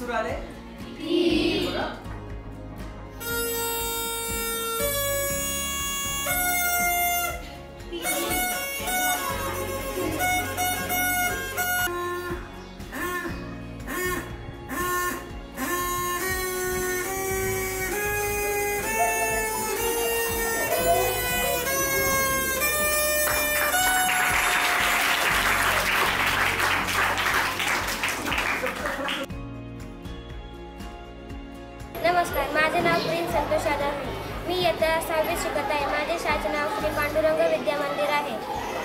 सूर आले? 3 बघा. नमस्कार, माझे नाव प्रिन्स संतोष यादव आहे. मी इयत्ता 6वीत शिकत आहे. माझे शाळेचे नाव श्री पांडुरंग विद्या मंदिर आहे.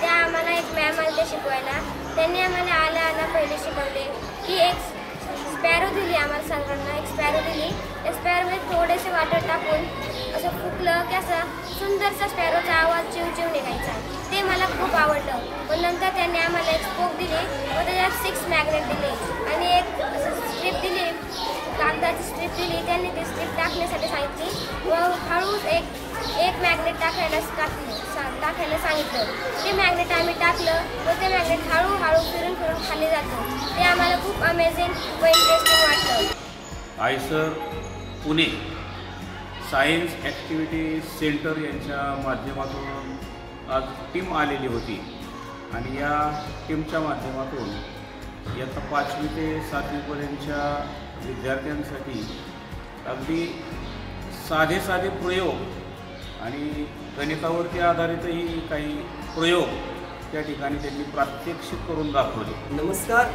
त्या आम्हाला एक मॅम आले शिकवायला. त्यांनी आम्हाला आला पहिले शिकवले की एक स्पॅरो दिली आम्हाला सगळ्यांना. एक स्पॅरो दिली. त्या स्पॅरोमध्ये थोडेसे वाटर टाकून असं फुकलं की असं सुंदरसा स्पॅरोचा आवाज चिव निघायचा. ते मला खूप आवडलं. पण नंतर त्यांनी आम्हाला एक स्पोक दिली व त्याच्यात 6 मॅग्नेट दिले आणि एक स्ट्रिप दिली, कागदाची स्ट्रिप दिली. त्यांनी ती स्ट्रिप टाकण्यासाठी सांगितली व हळूच एक मॅग्नेट टाकायला सांगितलं. ते मॅग्नेट आम्ही टाकलं व ते मॅग्नेट हळूहळू फिरून खाली जातं. ते आम्हाला खूप अमेझिंग व इंटरेस्टिंग वाटलं. IISER Pune science activity centre यांच्या माध्यमातून आज टीम आलेली होती आणि या टीमच्या माध्यमातून इयत्ता 5वी ते 7वीपर्यंतच्या विद्यार्थ्यांसाठी अगदी साधे प्रयोग आणि गणितावरती आधारितही काही प्रयोग त्या ठिकाणी त्यांनी प्रात्यक्षिक करून दाखवले. नमस्कार,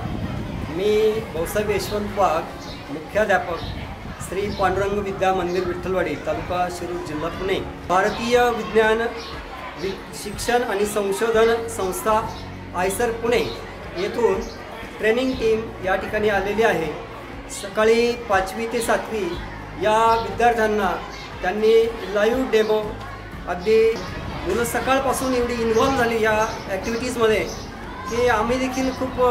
मी भाऊसाहेब यशवंत वाघ, मुख्याध्यापक श्री पांडुरंग विद्या मंदिर विठ्ठलवाडी, तालुका शिरूर, जिल्हा पुणे. भारतीय विज्ञान शिक्षण आणि संशोधन संस्था आयसर पुणे येथून ट्रेनिंग टीम या ठिकाणी आलेली आहे. सकाळी 5वी ते 7वी या विद्यार्थ्यांना त्यांनी लाईव्ह डेमो, अगदी मुलं सकाळपासून एवढी इन्व्हॉल्व झाली या ॲक्टिव्हिटीजमध्ये की आम्ही देखील खूप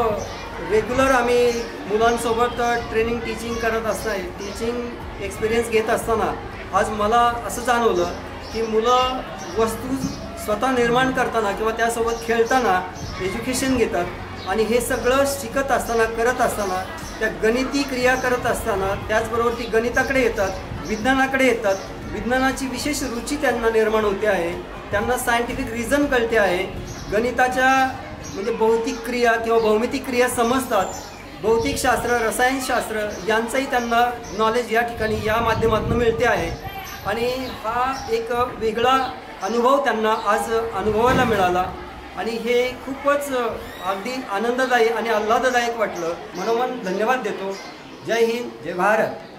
रेग्युलर आम्ही मुलांसोबत टीचिंग करत असताना, टीचिंग एक्सपिरियन्स घेत असताना आज मला असं जाणवलं की मुलं वस्तू स्वतः निर्माण करताना किंवा त्यासोबत खेळताना एज्युकेशन घेतात आणि हे सगळं शिकत असताना, करत असताना, त्या गणिती क्रिया करत असताना त्याचबरोबर ती गणिताकडे येतात, विज्ञानाकडे येतात. विज्ञानाची विशेष रुची त्यांना निर्माण होते आहे. त्यांना सायंटिफिक रिझन कळते आहे. गणिताच्या म्हणजे भौतिक क्रिया किंवा भौमितिक क्रिया समजतात. भौतिकशास्त्र, रसायनशास्त्र यांचंही त्यांना नॉलेज या ठिकाणी या माध्यमातून मिळते आहे आणि हा एक वेगळा अनुभव त्यांना आज अनुभवायला मिळाला आणि हे खूपच अगदी आनंददायी आणि आल्हाददायक वाटलं. मनोमन धन्यवाद देतो. जय हिंद, जय भारत.